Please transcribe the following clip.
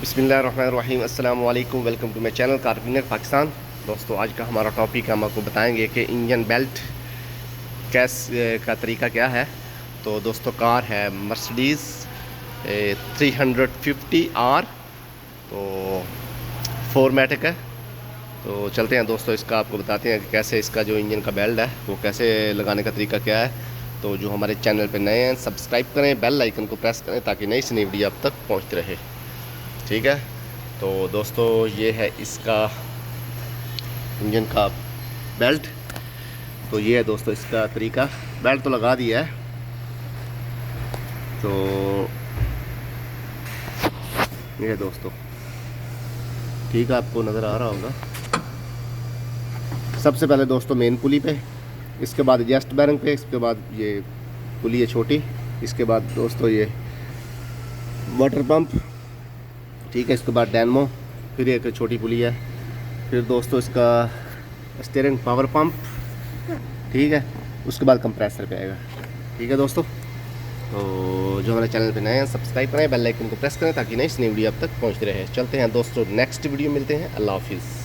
बिस्मिल्लाहिर्रहमानिर्रहीम अस्सलाम वालेकुम। वेलकम टू माई चैनल कारविनर पाकिस्तान। दोस्तों आज का हमारा टॉपिक हम आपको बताएंगे कि इंजन बेल्ट कैस का तरीका क्या है। तो दोस्तों कार है मर्सिडीज़ 350R, तो फोरमेटिक है। तो चलते हैं दोस्तों, इसका आपको बताते हैं कि कैसे इसका जो इंजन का बेल्ट है वो कैसे लगाने का तरीका क्या है। तो जो हमारे चैनल पर नए हैं सब्सक्राइब करें, बेल आइकन को प्रेस करें ताकि नई से नई वीडियो आप तक पहुँचती रहे। ठीक है, तो दोस्तों ये है इसका इंजन का बेल्ट। तो ये है दोस्तों इसका तरीका। बेल्ट तो लगा दिया है, तो ये है दोस्तों। ठीक है, आपको नज़र आ रहा होगा। सबसे पहले दोस्तों मेन पुली पे, इसके बाद एडजस्ट बैरिंग पे, इसके बाद ये पुली है छोटी, इसके बाद दोस्तों ये वाटर पंप। ठीक है, इसके बाद डायनमो, फिर एक छोटी पुली है, फिर दोस्तों इसका स्टीयरिंग पावर पंप। ठीक है, उसके बाद कंप्रेसर पे आएगा। ठीक है दोस्तों, तो जो हमारे चैनल पे नए हैं सब्सक्राइब करें, बेल आइकन को प्रेस करें ताकि नई वीडियो आप तक पहुंचती रहे। चलते हैं दोस्तों, नेक्स्ट वीडियो मिलते हैं। अल्लाह हाफिज़।